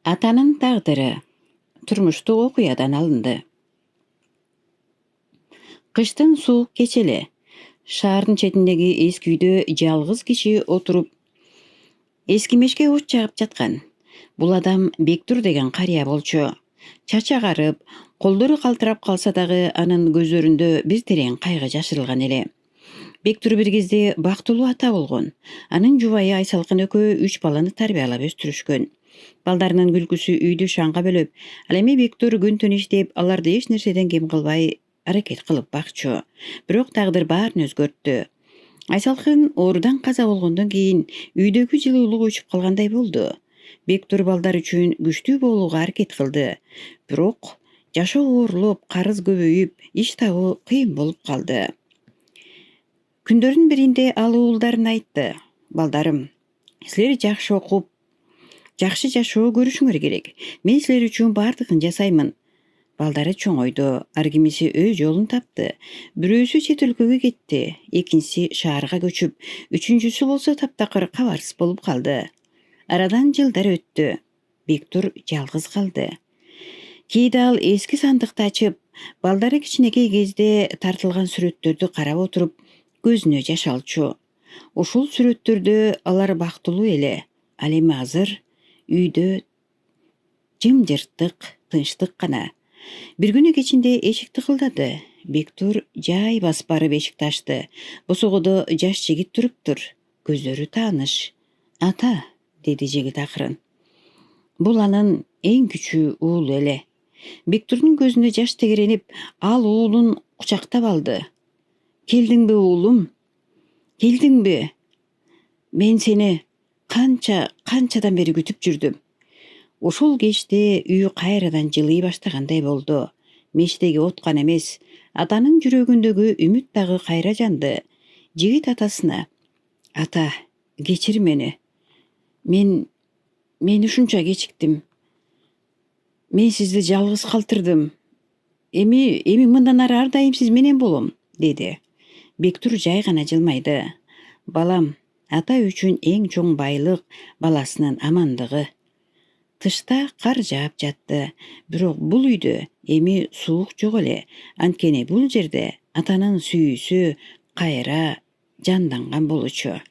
Атанын тагдыры турмуштук окуядан алынды. Кыштын суук кечели шаардын четиндеги эски үйдө жалгыз киши отуруп эскимешке от жагып жаткан. Бул адам Бектур деген карыя болчу. Чачы агарып, колдору калтырап калса дагы анын көзлөрүндө бир терең кайгы жашырылган эле. Бектур бир кезде бактылуу ата болгон. Анын жубайы Айсалкын экөө 3 баланы тарбиялап өстүрүшкөн. Балдарынын күлкүсү үйдү шаңга бөлөп, ал эми Бектур күн түн иштеп, аларды эч нерседен кем кылбай аракет кылып бакчу. Бирок тагдыр баарын өзгөрттү. Айсалкын оорудан каза болгондон кийин үйдөгү жылуулук өчүп калгандай болду. Бектур балдар үчүн күчтүү болууга аракет кылды. Бирок жашоо оорлоп, карыз көбөйүп, иш табуу кыйын болуп калды. Күндөрдүн биринде ал уулдарына айтты: "Балдарым, силер жакшы окуп, жакшы жашоо көрүшүңөр керек. Мен силер үчүн бардыгын жасаймын." Балдары чоңойду, ар кимиси өз жолун тапты. Бирөөсү чет өлкөгө кетти, экинчиси шаарга көчүп, үчүнчүсү болсо таптакыр кабарсыз болуп калды. Арадан жылдар өттү. Бектур жалгыз калды. Кээде ал эски сандыкты ачып, балдары кичинекей кезде тартылган сүрөттөрдү карап отуруп, көзүнө жаш алчу. Ушул сүрөттөрдө алар бактылуу эле. Ал эми азыр үйдө жымжырттык, тынчтык гана. Бир күнү кечинде эшик тыкылдады. Бектур жай басып барып эшикти ачты. Босогодо жаш жигит туруптур. Көздөрү тааныш. "Ата", деди жигит акырын. Бул анын эң кичүү уулу эле. Бектурдун көзүнө жаш тегеренип, ал уулун кучактап алды. "Келдиңби уулум? Келдиңби? Мен сени канчадан бери күтүп жүрдүм." Ошол кечте үй кайрадан жылый баштагандай болду. Мечтеги от гана эмес, атанын жүрөгүндөгү үмүт дагы кайра жанды. Жигит атасына: "Ата, кечир мени. Мен ушунча кечиктим. Мен сизди жалгыз калтырдым. Эми мындан ары ар дайым сиз менен болом", деди. Бектур жай гана жылмайды. "Балам, ата үчүн эң чоң байлык баласынын амандыгы." Тышта кар жаап жатты, бирок бул үйдө эми суук жок эле. Анткени бул жерде атанын сүйүүсү кайра жанданган болчу.